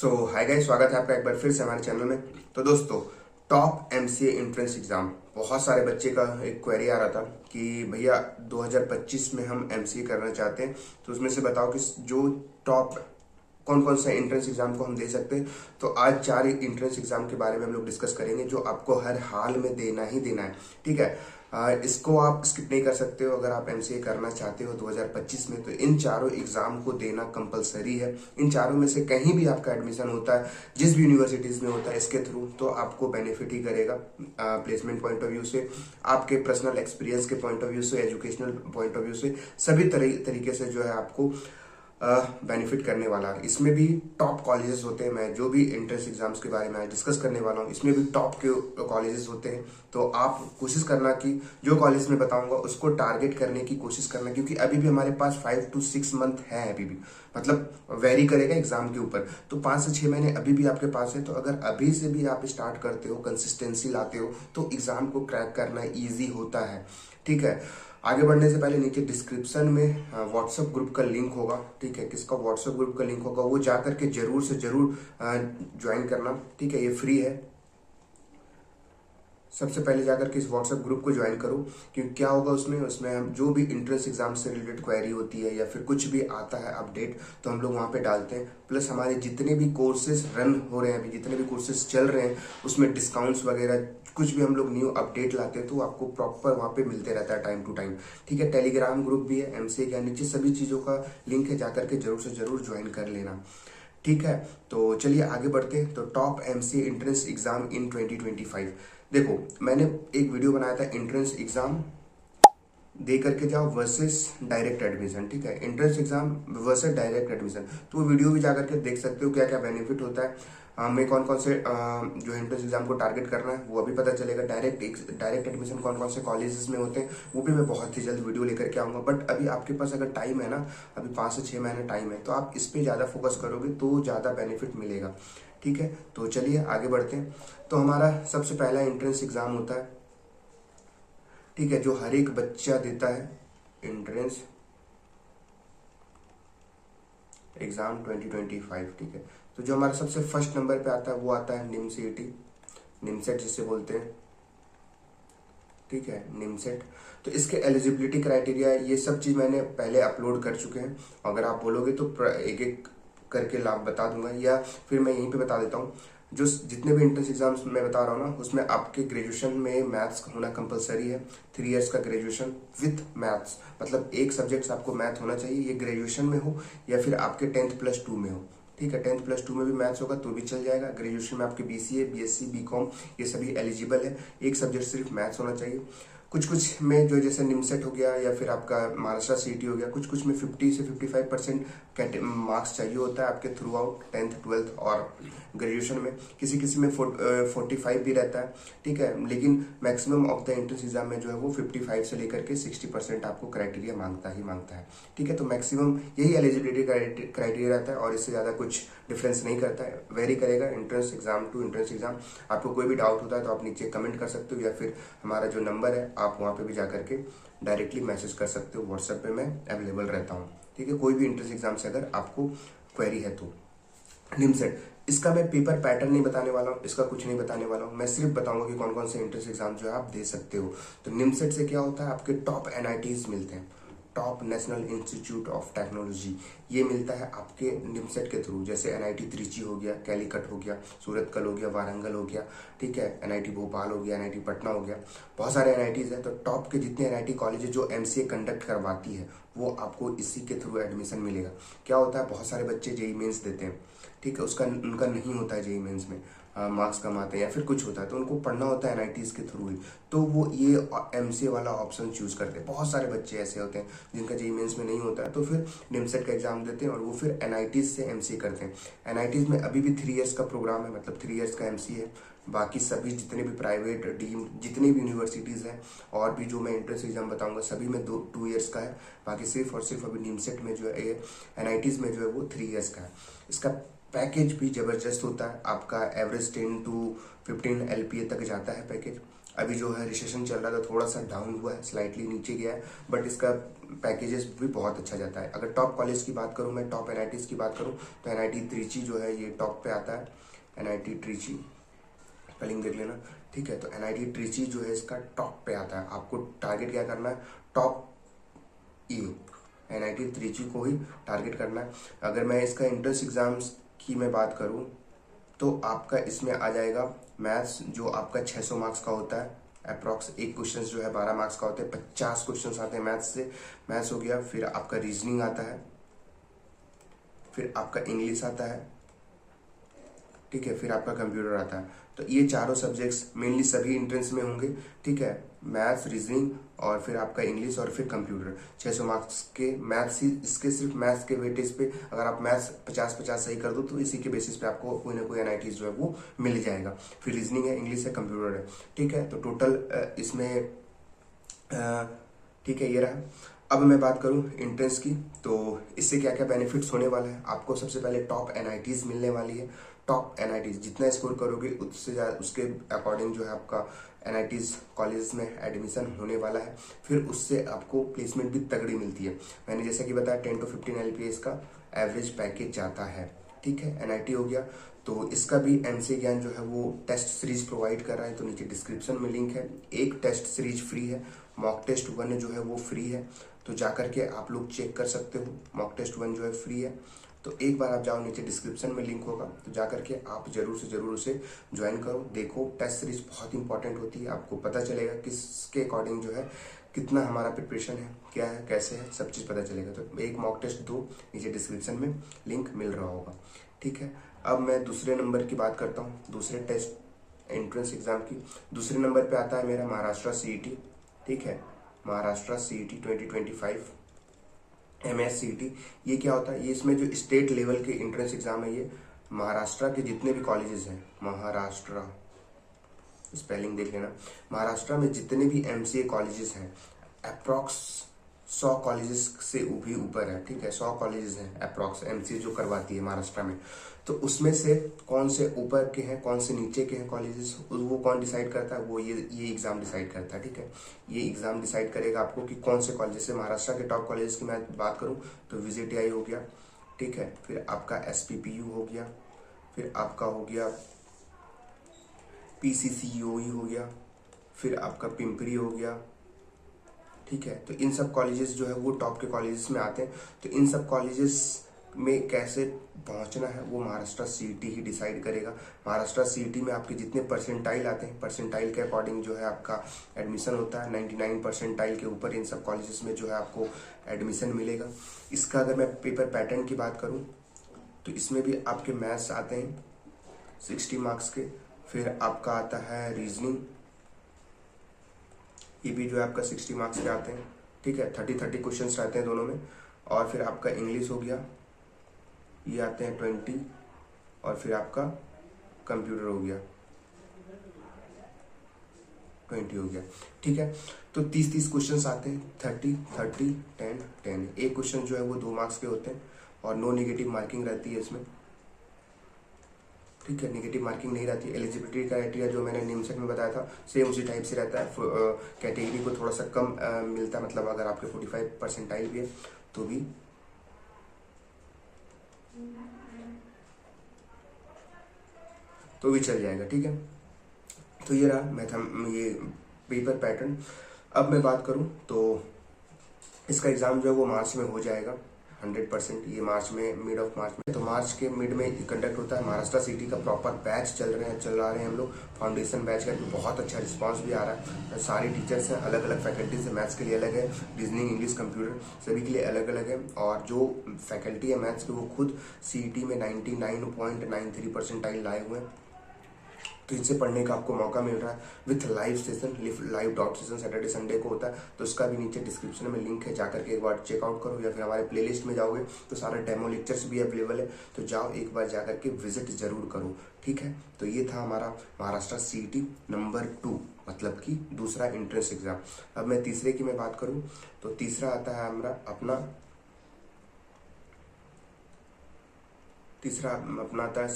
Hi guys, स्वागत है आपका एक बार फिर से हमारे चैनल में। तो दोस्तों, टॉप एमसीए एंट्रेंस एग्जाम, बहुत सारे बच्चे का एक क्वेरी आ रहा था कि भैया 2025 में हम एमसीए करना चाहते हैं, तो उसमें से बताओ कि जो टॉप कौन कौन सा एंट्रेंस एग्जाम को हम दे सकते हैं। तो आज 4 एंट्रेंस एग्जाम के बारे में हम लोग डिस्कस करेंगे जो आपको हर हाल में देना ही देना है। ठीक है, इसको आप स्किप नहीं कर सकते हो। अगर आप एमसीए करना चाहते हो 2025 में, तो इन चारों एग्जाम को देना कंपलसरी है। इन चारों में से कहीं भी आपका एडमिशन होता है, जिस भी यूनिवर्सिटीज में होता है इसके थ्रू, तो आपको बेनिफिट ही करेगा। प्लेसमेंट पॉइंट ऑफ व्यू से, आपके पर्सनल एक्सपीरियंस के पॉइंट ऑफ व्यू से, एजुकेशनल पॉइंट ऑफ व्यू से, सभी तरीके से जो है आपको बेनिफिट करने वाला है। इसमें भी टॉप कॉलेजेस होते हैं। मैं जो भी एंट्रेंस एग्जाम्स के बारे में आज डिस्कस करने वाला हूँ, इसमें भी टॉप के कॉलेजेस होते हैं। तो आप कोशिश करना कि जो कॉलेज में बताऊंगा उसको टारगेट करने की कोशिश करना, क्योंकि अभी भी हमारे पास 5 to 6 मंथ है अभी भी, मतलब वेरी करेगा एग्जाम के ऊपर। तो 5 से 6 महीने अभी भी आपके पास है। तो अगर अभी से भी आप स्टार्ट करते हो, कंसिस्टेंसी लाते हो, तो एग्जाम को क्रैक करना ईजी होता है। ठीक है, आगे बढ़ने से पहले नीचे डिस्क्रिप्शन में व्हाट्सएप ग्रुप का लिंक होगा। ठीक है, किसका व्हाट्सएप ग्रुप का लिंक होगा वो जा करके जरूर से जरूर ज्वाइन करना। ठीक है, ये फ्री है। सबसे पहले जाकर के इस व्हाट्सएप ग्रुप को ज्वाइन करो, क्योंकि क्या होगा उसमें हम जो भी इंट्रेंस एग्जाम से रिलेटेड क्वेरी होती है या फिर कुछ भी आता है अपडेट, तो हम लोग वहाँ पे डालते हैं। प्लस हमारे जितने भी कोर्सेज रन हो रहे हैं अभी, जितने भी कोर्सेज चल रहे हैं, उसमें डिस्काउंट्स वगैरह कुछ भी हम लोग न्यू अपडेट लाते हैं, तो आपको प्रॉपर वहाँ पे मिलते रहता है टाइम टू टाइम। ठीक है, टेलीग्राम ग्रुप भी है एमसीए का, नीचे सभी चीज़ों का लिंक है, जाकर के जरूर से जरूर ज्वाइन कर लेना। ठीक है, तो चलिए आगे बढ़ते हैं। तो top MCA entrance exam in 2025। देखो, मैंने एक वीडियो बनाया था एंट्रेंस एग्जाम दे करके जाओ वर्सेस डायरेक्ट एडमिशन। ठीक है, entrance exam versus direct admission, तो वो वीडियो भी जाकर के देख सकते हो क्या क्या बेनिफिट होता है। हमें कौन कौन से जो एंट्रेंस एग्जाम को टारगेट करना है वो अभी पता चलेगा। डायरेक्ट एडमिशन कौन कौन से कॉलेजेस में होते हैं वो भी मैं बहुत ही जल्द वीडियो लेकर के आऊँगा। बट अभी आपके पास अगर टाइम है ना, अभी 5 से 6 महीने टाइम है, तो आप इस पर ज़्यादा फोकस करोगे तो ज़्यादा बेनिफिट मिलेगा। ठीक है, तो चलिए आगे बढ़ते हैं। तो हमारा सबसे पहला एंट्रेंस एग्जाम होता है, ठीक है, जो हर एक बच्चा देता है, एंट्रेंस एग्जाम 2025। ठीक है, तो जो हमारा सबसे फर्स्ट नंबर पे आता है वो आता है निमसीटी, निमसेट जिसे बोलते हैं। ठीक है, निमसेट। तो इसके एलिजिबिलिटी क्राइटेरिया, ये सब चीज़ मैंने पहले अपलोड कर चुके हैं। अगर आप बोलोगे तो एक एक करके लाभ बता दूंगा, या फिर मैं यहीं पे बता देता हूँ। जो जितने भी एंट्रेंस एग्जाम्स मैं बता रहा हूँ ना, उसमें आपके ग्रेजुएशन में मैथ्स होना कंपलसरी है। 3 इयर्स का ग्रेजुएशन विथ मैथ्स, मतलब एक सब्जेक्ट आपको मैथ होना चाहिए, ये ग्रेजुएशन में हो या फिर आपके 10th+2 में हो। ठीक है, 10th+2 में भी मैथ्स होगा तो भी चल जाएगा। ग्रेजुएशन में आपके बीसीए, बीएससी, बीकॉम ये सभी एलिजिबल है। एक सब्जेक्ट सिर्फ मैथ्स होना चाहिए। कुछ कुछ में जो जैसे निमसेट हो गया या फिर आपका महाराष्ट्र सीटी हो गया, कुछ कुछ में 50 से 55% मार्क्स चाहिए होता है आपके थ्रू आउट 10th 12th और ग्रेजुएशन में। किसी किसी में 45 भी रहता है। ठीक है, लेकिन maximum of the entrance exam में जो है वो 55 से लेकर के 60% आपको क्राइटेरिया मांगता ही मांगता है। ठीक है, तो मैक्सिमम यही एलिजिबिलिटी क्राइटेरिया रहता है और इससे ज़्यादा कुछ डिफरेंस नहीं करता है, वेरी करेगा entrance exam to entrance exam. आपको कोई भी डाउट होता है तो आप नीचे कमेंट कर सकते हो, या फिर हमारा जो नंबर है आप वहाँ पे भी जा करके डायरेक्टली मैसेज कर सकते हो। व्हाट्सएप पे मैं अवेलेबल रहता हूँ। ठीक है, कोई भी एंट्रेंस एग्जाम से अगर आपको क्वेरी है तो। निमसेट, इसका मैं पेपर पैटर्न नहीं बताने वाला हूँ, इसका कुछ नहीं बताने वाला हूँ। मैं सिर्फ बताऊंगा कि कौन कौन से एंट्रेंस एग्जाम जो है आप दे सकते हो। तो निमसेट से क्या होता है, आपके टॉप एनआईटीज मिलते हैं, top national institute of technology, ये मिलता है आपके निमसेट के थ्रू। जैसे एनआईटी त्रिची हो गया, कैलीकट हो गया, सूरतकल हो गया, वारंगल हो गया। ठीक है, एनआईटी भोपाल हो गया, एनआईटी पटना हो गया, बहुत सारे एनआईटीज हैं। तो टॉप के जितने एनआईटी कॉलेज जो एमसीए कंडक्ट करवाती है, वो आपको इसी के थ्रू एडमिशन मिलेगा। क्या होता है, बहुत सारे बच्चे जेई मेंस देते हैं। ठीक है, उसका उनका नहीं होता है जेई मेंस में मार्क्स कम आते हैं या फिर कुछ होता है, तो उनको पढ़ना होता है एनआईटीज के थ्रू ही, तो वो ये एमसीए वाला ऑप्शन चूज करते हैं। बहुत सारे बच्चे ऐसे होते हैं जिनका जेई मेंस में नहीं होता है, तो फिर निमसेट का एग्जाम देते हैं और वो फिर एनआईटीज से एमसीए करते हैं। एनआईटीज में अभी भी 3 इयर्स का प्रोग्राम है, मतलब 3 इयर्स का एमसीए है। बाकी सभी जितने भी प्राइवेट डीम जितनी भी यूनिवर्सिटीज़ हैं और भी जो मैं एंट्रेंस एग्जाम बताऊंगा सभी में 2 ईयर्स का है। बाकी सिर्फ और सिर्फ अभी निमसेट में जो है, एनआईटीज में जो है वो 3 इयर्स का है। इसका पैकेज भी ज़बरदस्त होता है, आपका एवरेज 10 to 15 LPA तक जाता है पैकेज। अभी जो है रिसेशन चल रहा था, थोड़ा सा डाउन हुआ है, स्लाइटली नीचे गया है, बट इसका पैकेजेस भी बहुत अच्छा जाता है। अगर टॉप कॉलेज की बात करूँ, मैं टॉप एनआईटीज़ की बात करूँ, तो एनआईटी त्रिची जो है ये टॉप पे आता है। एनआईटी त्रिची स्पेलिंग देख लेना, ठीक है। तो एनआईटी त्रिची जो है इसका टॉप पे आता है। आपको टारगेट क्या करना है, टॉप ये एनआईटी त्रिची को ही टारगेट करना है। अगर मैं इसका एंट्रेंस एग्जाम्स की मैं बात करूँ, तो आपका इसमें आ जाएगा मैथ्स, जो आपका 600 मार्क्स का होता है अप्रॉक्स। एक क्वेश्चन जो है 12 मार्क्स का होता है, 50 क्वेश्चन आते हैं मैथ्स से। मैथ्स हो गया, फिर आपका रीजनिंग आता है, फिर आपका इंग्लिश आता है, ठीक है, फिर आपका कंप्यूटर आता है। तो ये चारों सब्जेक्ट्स मेनली सभी एंट्रेंस में होंगे, ठीक है। मैथ्स, रीजनिंग और फिर आपका इंग्लिश और फिर कंप्यूटर। 600 मार्क्स के मैथ्स ही, इसके सिर्फ मैथ्स के वेटेज पे अगर आप मैथ्स 50-50 सही कर दो तो इसी के बेसिस पे आपको कोई ना कोई एनआईटीज जो है वो मिल जाएगा। फिर रीजनिंग है, इंग्लिश है, कंप्यूटर है, ठीक है। तो टोटल इसमें ठीक है, ये रहा। अब मैं बात करूं एंट्रेंस की, तो इससे क्या क्या बेनिफिट्स होने वाला है आपको। सबसे पहले टॉप एनआईटीज मिलने वाली है। टॉप एनआईटीज जितना स्कोर करोगे उससे ज़्यादा उसके अकॉर्डिंग जो है आपका एनआईटीज कॉलेज में एडमिशन होने वाला है। फिर उससे आपको प्लेसमेंट भी तगड़ी मिलती है। मैंने जैसा कि बताया 10 to 15 LPA का एवरेज पैकेज जाता है, ठीक है। एनआईटी हो गया, तो इसका भी एमसी ज्ञान जो है वो टेस्ट सीरीज प्रोवाइड कर रहा है। तो नीचे डिस्क्रिप्शन में लिंक है, एक टेस्ट सीरीज फ्री है, मॉक टेस्ट 1 जो है वो फ्री है। तो जा करके आप लोग चेक कर सकते हो, मॉक टेस्ट 1 जो है फ्री है। तो एक बार आप जाओ, नीचे डिस्क्रिप्शन में लिंक होगा, तो जा करके आप जरूर से जरूर उसे ज्वाइन करो। देखो टेस्ट सीरीज बहुत इंपॉर्टेंट होती है, आपको पता चलेगा किसके अकॉर्डिंग जो है कितना हमारा प्रिपरेशन है, क्या है, कैसे है, सब चीज़ पता चलेगा। तो एक मॉक टेस्ट दो, नीचे डिस्क्रिप्शन में लिंक मिल रहा होगा, ठीक है। अब मैं दूसरे नंबर की बात करता हूँ, दूसरे टेस्ट एंट्रेंस एग्जाम की। दूसरे नंबर पे आता है मेरा महाराष्ट्र सीईटी, ठीक है। Maharashtra CET 2025 MSCT। ये क्या होता है, ये इसमें जो स्टेट लेवल के एंट्रेंस एग्जाम है, ये महाराष्ट्र के जितने भी कॉलेजेस हैं, महाराष्ट्र स्पेलिंग देख लेना, महाराष्ट्र में जितने भी MCA कॉलेजेस हैं, अप्रॉक्स 100 कॉलेजेस से भी ऊपर है, ठीक है। 100 कॉलेजेस हैं अप्रॉक्स MCA जो करवाती है महाराष्ट्र में। तो उसमें से कौन से ऊपर के हैं, कौन से नीचे के हैं कॉलेजेस, वो कौन डिसाइड करता है, वो ये एग्जाम डिसाइड करता है, ठीक है। ये एग्जाम डिसाइड करेगा आपको कि कौन से कॉलेज से। महाराष्ट्र के टॉप कॉलेजेस की मैं बात करूँ तो VJTI हो गया, ठीक है। फिर आपका SPPU हो गया, फिर आपका हो गया PCCOE हो गया, फिर आपका पिंपरी हो गया, ठीक है। तो इन सब कॉलेजेस जो है वो टॉप के कॉलेजेस में आते हैं। तो इन सब कॉलेजेस में कैसे पहुंचना है वो महाराष्ट्र सीईटी ही डिसाइड करेगा। महाराष्ट्र सीईटी में आपके जितने परसेंटाइल आते हैं, परसेंटाइल के अकॉर्डिंग जो है आपका एडमिशन होता है। 99 परसेंटाइल के ऊपर इन सब कॉलेजेस में जो है आपको एडमिशन मिलेगा। इसका अगर मैं पेपर पैटर्न की बात करूँ, तो इसमें भी आपके मैथ्स आते हैं 60 मार्क्स के, फिर आपका आता है रीजनिंग, ये भी जो है आपका 60 मार्क्स के आते हैं, ठीक है। 30 क्वेश्चन रहते हैं दोनों में। और फिर आपका इंग्लिश हो गया, ये आते हैं 20, और फिर आपका कंप्यूटर हो गया 20 हो गया, ठीक है। तो 30 क्वेश्चन आते हैं, 30 30 10 10। एक क्वेश्चन जो है वो 2 मार्क्स के होते हैं और नो नेगेटिव मार्किंग रहती है इसमें, ठीक है। नेगेटिव मार्किंग नहीं रहती है। एलिजिबिलिटी क्राइटेरिया जो मैंने निमसेट में बताया था सेम उसी टाइप से रहता है। कैटेगरी को थोड़ा सा कम मिलता है, मतलब अगर आपके 45 परसेंटाइल भी है तो भी चल जाएगा, ठीक है। तो ये रहा ये पेपर पैटर्न। अब मैं बात करूं तो इसका एग्ज़ाम जो है वो मार्च में हो जाएगा 100%। ये मार्च में, मिड ऑफ मार्च में, तो मार्च के मिड में कंडक्ट होता है। महाराष्ट्र सिटी का प्रॉपर बैच चला रहे हैं हम लोग, फाउंडेशन बैच का बहुत अच्छा रिस्पांस भी आ रहा है। सारे टीचर्स हैं, अलग अलग फैकल्टीज है, मैथ्स के लिए अलग है, रीजनिंग, इंग्लिश, कंप्यूटर सभी के लिए अलग अलग है। और जो फैकल्टी है मैथ्स के वो खुद CET में 99.93 परसेंटाइल लाए हुए हैं। तो इनसे पढ़ने का आपको मौका मिल रहा है with live session. Live dot session Saturday Sunday को होता है, तो उसका भी नीचे डिस्क्रिप्शन में लिंक है, जाकर के एक बार चेकआउट करो। या फिर हमारे प्लेलिस्ट में जाओगे तो सारे डेमो लेक्चर्स भी अवेलेबल है, तो जाओ एक बार जाकर के विजिट जरूर करो, ठीक है। तो ये था हमारा महाराष्ट्र CET नंबर 2, मतलब कि दूसरा एंट्रेंस एग्जाम। अब मैं तीसरे की मैं बात करूँ तो तीसरा आता है हमारा तीसरा अपना आता है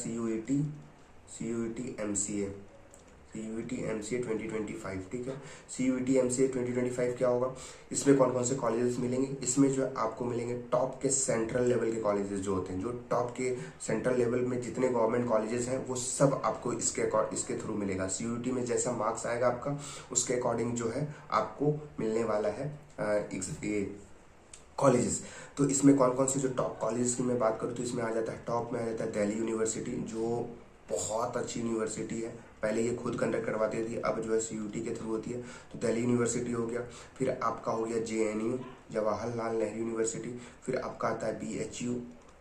CUET MCA, CUET MCA 2025, ठीक है। CUET MCA 2025 क्या होगा, इसमें कौन कौन से कॉलेजेस मिलेंगे, इसमें जो है आपको मिलेंगे टॉप के सेंट्रल लेवल के कॉलेजेस जो होते हैं, जो टॉप के सेंट्रल लेवल में जितने गवर्नमेंट कॉलेजेस हैं वो सब आपको इसके थ्रू मिलेगा। CUET में जैसा मार्क्स आएगा आपका, उसके अकॉर्डिंग जो है आपको मिलने वाला है कॉलेजेस। तो इसमें कौन कौन से जो टॉप कॉलेजेस की मैं बात करूँ तो इसमें आ जाता है, टॉप में आ जाता है दिल्ली यूनिवर्सिटी, जो बहुत अच्छी यूनिवर्सिटी है। पहले ये खुद कंडक्ट करवाती थी, अब जो है CUET के थ्रू होती है। तो दिल्ली यूनिवर्सिटी हो गया, फिर आपका हो गया JNU, जवाहरलाल नेहरू यूनिवर्सिटी, फिर आपका आता है BHU,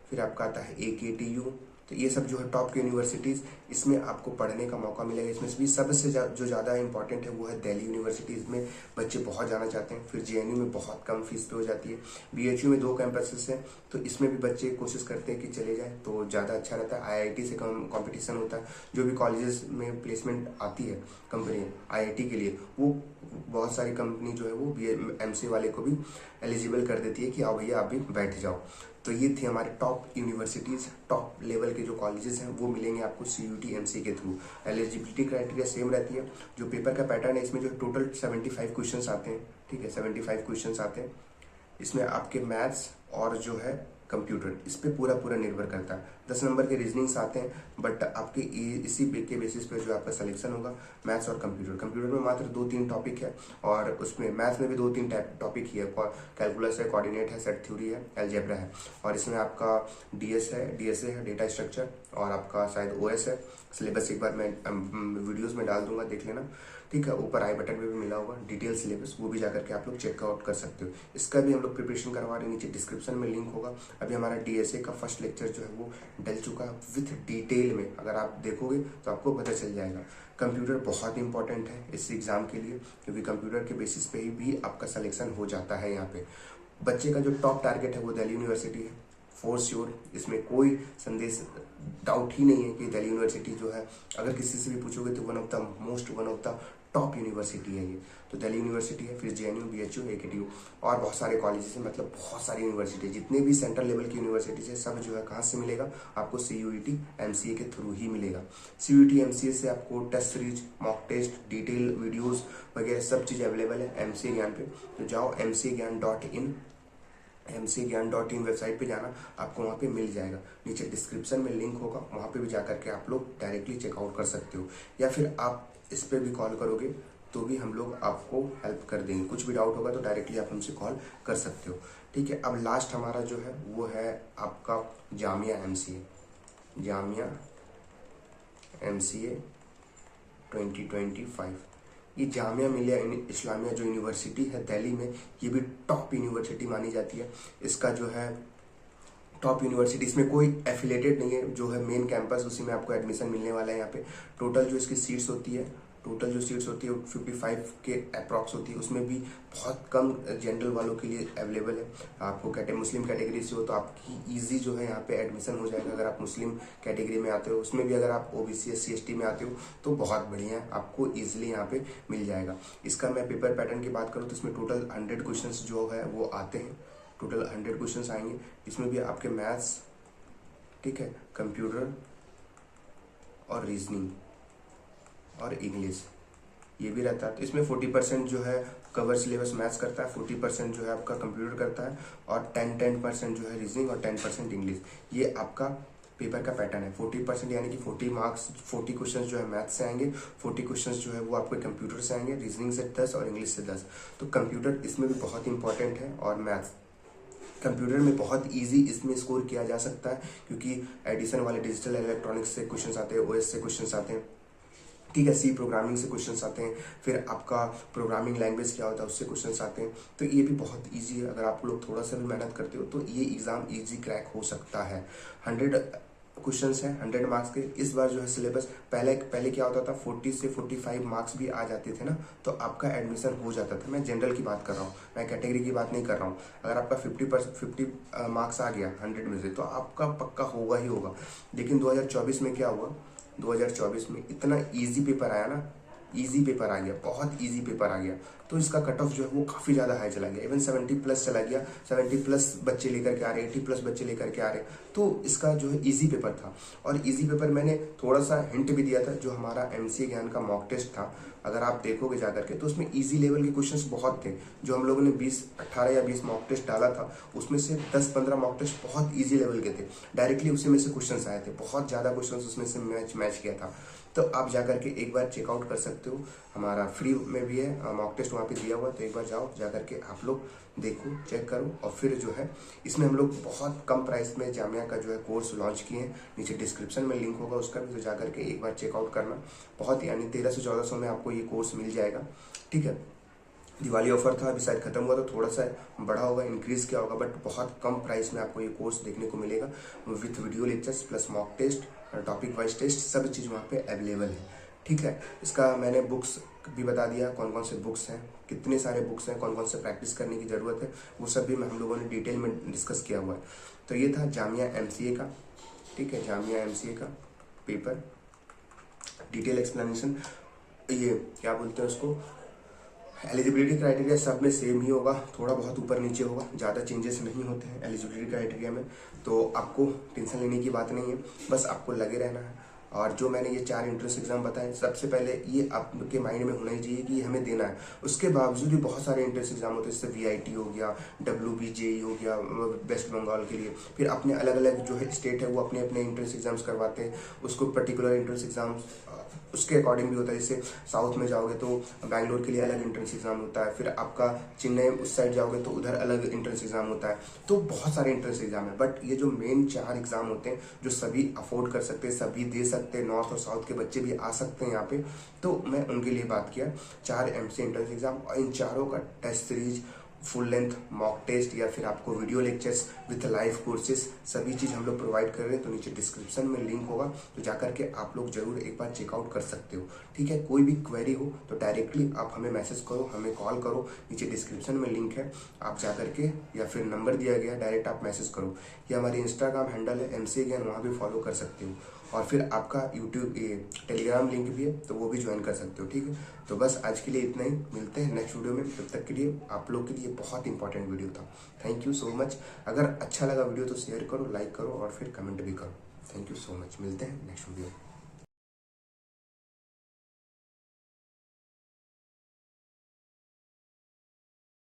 फिर आपका आता है AKTU। तो ये सब जो है टॉप की यूनिवर्सिटीज़, इसमें आपको पढ़ने का मौका मिलेगा। इसमें भी सबसे जो ज़्यादा इंपॉर्टेंट है वो है दिल्ली यूनिवर्सिटी, इसमें बच्चे बहुत जाना चाहते हैं। फिर JNU में बहुत कम फीस पे हो जाती है। BHU में 2 कैंपसेस हैं, तो इसमें भी बच्चे कोशिश करते हैं कि चले जाए तो ज़्यादा अच्छा रहता है। IIT से कम कंपटीशन होता है, जो भी कॉलेजेस में प्लेसमेंट आती है कंपनी IIT के लिए, वो बहुत सारी कंपनी जो है वो MCA वाले को भी एलिजिबल कर देती है कि आओ भैया आप भी बैठ जाओ। तो ये थी हमारे टॉप यूनिवर्सिटीज़, टॉप लेवल के जो कॉलेजेस हैं वो मिलेंगे आपको CUET MCA के थ्रू। एलिजिबिलिटी क्राइटेरिया सेम रहती है। जो पेपर का पैटर्न है, इसमें जो टोटल 75 क्वेश्चंस आते हैं, ठीक है, 75 क्वेश्चंस आते हैं। इसमें आपके मैथ्स और जो है कंप्यूटर, इस पे पूरा निर्भर करता है। 10 नंबर के रीजनिंग्स आते हैं, बट आपके इसी के बेसिस पे जो आपका सिलेक्शन होगा, मैथ्स और कंप्यूटर में मात्र 2-3 टॉपिक है, और उसमें मैथ्स में भी 2-3 टॉपिक ही है। कैलकुलस है, कोऑर्डिनेट है, सेट थ्योरी है, अलजेब्रा है, और इसमें आपका DSA है, डेटा स्ट्रक्चर, और आपका शायद OS है। सिलेबस एक बार मैं वीडियोज़ में डाल दूंगा, देख लेना, ठीक है। ऊपर आई बटन पे भी मिला होगा डिटेल सिलेबस, वो भी जाकर के आप लोग चेकआउट कर सकते हो। इसका भी हम लोग प्रिपरेशन करवा रहे हैं, नीचे डिस्क्रिप्शन में लिंक होगा। अभी हमारा DSA का फर्स्ट लेक्चर जो है वो डल चुका है विथ डिटेल में, अगर आप देखोगे तो आपको पता चल जाएगा। कंप्यूटर बहुत इंपॉर्टेंट है इस एग्ज़ाम के लिए, क्योंकि कंप्यूटर के बेसिस पे ही भी आपका सिलेक्शन हो जाता है। यहाँ पे बच्चे का जो टॉप टारगेट है वो दिल्ली यूनिवर्सिटी है, फॉर श्योर। इसमें कोई संदेश डाउट ही नहीं है कि दिल्ली यूनिवर्सिटी जो है, अगर किसी से भी पूछोगे तो one of the top university है ये। तो दिल्ली यूनिवर्सिटी है, फिर JNU, BHU, AKTU, और बहुत सारे कॉलेजेस हैं, मतलब बहुत सारी यूनिवर्सिटी, जितने भी सेंट्रल लेवल की यूनिवर्सिटीज है, सब जो है कहाँ से मिलेगा आपको, CUET MCA के थ्रू ही मिलेगा। CUET MCA से आपको test series, mock test, detail videos वगैरह सब चीज़ अवेलेबल है MCA ज्ञान पे। तो जाओ mcgyan.in वेबसाइट पे जाना, आपको वहाँ पे मिल जाएगा। नीचे डिस्क्रिप्शन में लिंक होगा, वहाँ पे भी जाकर के आप लोग डायरेक्टली चेकआउट कर सकते हो, या फिर आप इस पर भी कॉल करोगे तो भी हम लोग आपको हेल्प कर देंगे। कुछ भी डाउट होगा तो डायरेक्टली आप हमसे कॉल कर सकते हो, ठीक है। अब लास्ट हमारा जो है वो है आपका जामिया MCA 2025। ये जामिया मिलिया इस्लामिया जो यूनिवर्सिटी है दिल्ली में, ये भी टॉप यूनिवर्सिटी मानी जाती है। इसका जो है टॉप यूनिवर्सिटी, इसमें कोई एफिलेटेड नहीं है, जो है मेन कैंपस उसी में आपको एडमिशन मिलने वाला है। यहाँ पे टोटल जो सीट्स होती है 55 के अप्रॉक्स होती है। उसमें भी बहुत कम जनरल वालों के लिए अवेलेबल है। आपको मुस्लिम कैटेगरी से हो तो आपकी ईजी जो है यहाँ पे एडमिशन हो जाएगा, अगर आप मुस्लिम कैटेगरी में आते हो। उसमें भी अगर आप OBC SC ST में आते हो तो बहुत बढ़िया है, आपको ईजिली यहाँ पे मिल जाएगा। इसका मैं पेपर पैटर्न की बात करूँ तो इसमें टोटल 100 क्वेश्चन जो है वो आते हैं, टोटल 100 क्वेश्चन आएंगे। इसमें भी आपके मैथ्स, ठीक है, कंप्यूटर और रीजनिंग और इंग्लिश, ये भी रहता है। तो इसमें 40% जो है कवर सिलेबस मैथ्स करता है, 40% जो है आपका कंप्यूटर करता है, और 10% जो है रीजनिंग, और 10% इंग्लिश। ये आपका पेपर का पैटर्न है। 40% यानी कि 40 मार्क्स, 40 क्वेश्चन जो है मैथ्स से आएंगे, 40 क्वेश्चन जो है वो आपके कंप्यूटर से आएंगे, रीजनिंग से 10 और इंग्लिश से 10। तो कंप्यूटर इसमें भी बहुत इंपॉर्टेंट है, और मैथ्स कंप्यूटर में बहुत इजी इसमें स्कोर किया जा सकता है, क्योंकि एडिशन वाले डिजिटल इलेक्ट्रॉनिक्स से क्वेश्चन आते हैं, OS से क्वेश्चन आते हैं, ठीक है, C प्रोग्रामिंग से क्वेश्चंस आते हैं, फिर आपका प्रोग्रामिंग लैंग्वेज क्या होता है उससे क्वेश्चंस आते हैं। तो ये भी बहुत इजी है, अगर आप लोग थोड़ा सा भी मेहनत करते हो तो ये एग्ज़ाम इजी क्रैक हो सकता है। 100 क्वेश्चंस हैं, 100 मार्क्स के। इस बार जो है सिलेबस, पहले क्या होता था, 40 से 45 मार्क्स भी आ जाते थे ना, तो आपका एडमिशन हो जाता था। मैं जनरल की बात कर रहा हूँ, मैं कैटेगरी की बात नहीं कर रहा हूँ। अगर आपका 50 मार्क्स आ गया 100 में से तो आपका पक्का होगा ही होगा। लेकिन 2024 में क्या हुआ, 2024 में इतना इजी पेपर आया ना, इजी पेपर आ गया, बहुत इजी पेपर आ गया, तो इसका कट ऑफ जो है वो काफ़ी ज़्यादा हाई चला गया, इवन 70+ चला गया, 70+ बच्चे लेकर के आ रहे, 80+ बच्चे लेकर के आ रहे। तो इसका जो है ईजी पेपर था, और ईजी पेपर मैंने थोड़ा सा हिंट भी दिया था। जो हमारा MCA ज्ञान का मॉक टेस्ट था, अगर आप देखोगे जाकर के, तो उसमें इजी लेवल के क्वेश्चंस बहुत थे। जो हम लोगों ने 18 या 20 मॉक टेस्ट डाला था, उसमें से 10-15 मॉक टेस्ट बहुत इजी लेवल के थे, डायरेक्टली उसी में से क्वेश्चंस आए थे, बहुत ज़्यादा क्वेश्चंस उसमें से मैच किया था। तो आप जाकर के एक बार चेकआउट कर सकते हो, हमारा फ्री में भी है मॉक टेस्ट वहाँ पे दिया हुआ है। तो एक बार जाओ, जाकर के आप लोग देखो, चेक करो, और फिर जो है इसमें हम लोग बहुत कम प्राइस में जामिया का जो है कोर्स लॉन्च किए हैं। नीचे डिस्क्रिप्शन में लिंक होगा उसका भी, तो जाकर के एक बार चेकआउट करना। बहुत यानी 1300-1400 में आपको ये कोर्स मिल जाएगा, ठीक है। दिवाली ऑफर था, अभी शायद खत्म हुआ, तो थोड़ा सा बढ़ा होगा, इंक्रीज किया होगा, बट बहुत कम प्राइस में आपको ये कोर्स देखने को मिलेगा, with video lectures plus mock test, topic wise test, सब चीज़ वहाँ पे अवेलेबल है, ठीक है। इसका मैंने बुक्स भी बता दिया, कौन कौन से बुक्स हैं, कितने सारे बुक्स हैं, कौन कौन से प्रैक्टिस करने की ज़रूरत है, वो सब भी हम लोगों ने डिटेल में डिस्कस किया हुआ है। तो ये था जामिया MCA का, ठीक है, जामिया MCA का पेपर, डिटेल एक्सप्लेनेशन। ये क्या बोलते हैं उसको, एलिजिबिलिटी क्राइटेरिया सब में सेम ही होगा, थोड़ा बहुत ऊपर नीचे होगा, ज़्यादा चेंजेस नहीं होते हैं एलिजिबिलिटी क्राइटेरिया में। तो आपको टेंशन लेने की बात नहीं है, बस आपको लगे रहना है। और जो मैंने ये 4 एंट्रेंस एग्जाम बताए, सबसे पहले ये आपके माइंड में होना ही चाहिए कि हमें देना है। उसके बावजूद भी बहुत सारे एंट्रेंस एग्जाम होते हैं, जैसे VIT हो गया, WBJE हो गया वेस्ट बंगाल के लिए, फिर अपने अलग अलग जो है स्टेट है वो अपने अपने एंट्रेंस एग्जाम्स करवाते हैं, उसको पर्टिकुलर एंट्रेंस एग्जाम्स उसके अकॉर्डिंग भी होता है। जैसे साउथ में जाओगे तो बैंगलोर के लिए अलग एंट्रेंस एग्जाम होता है, फिर आपका चेन्नई उस साइड जाओगे तो उधर अलग एंट्रेंस एग्जाम होता है। तो बहुत सारे एंट्रेंस एग्जाम है, बट ये जो मेन 4 एग्जाम होते हैं जो सभी अफोर्ड कर सकते हैं, सभी दे सकते हैं, नॉर्थ और साउथ के बच्चे भी आ सकते हैं यहाँ पे, तो मैं उनके लिए बात किया। 4 MCA एंट्रेंस एग्जाम, और इन चारों का test series, full length mock test, या फिर आपको video lectures with live courses, सभी चीज़ हम लोग प्रोवाइड कर रहे हैं। तो नीचे डिस्क्रिप्शन में लिंक होगा, तो जाकर के आप लोग जरूर एक बार चेकआउट कर सकते हो, ठीक है। कोई भी क्वेरी हो तो डायरेक्टली आप हमें मैसेज करो, हमें कॉल करो, नीचे डिस्क्रिप्शन में लिंक है, आप जाकर के, या फिर नंबर दिया गया, डायरेक्ट आप मैसेज करो, या हमारी इंस्टाग्राम हैंडल है MCA ज्ञान, वहाँ भी फॉलो कर सकते हो। और फिर आपका यूट्यूब टेलीग्राम लिंक भी है, तो वो भी ज्वाइन कर सकते हो, ठीक है। तो बस आज के लिए इतना ही, मिलते हैं नेक्स्ट वीडियो में। तब तक के लिए आप लोग के लिए बहुत इंपॉर्टेंट वीडियो था। Thank you so much. अगर अच्छा लगा वीडियो तो शेयर करो, लाइक करो, और फिर कमेंट भी करो। थैंक यू सो मच, मिलते हैं नेक्स्ट वीडियो।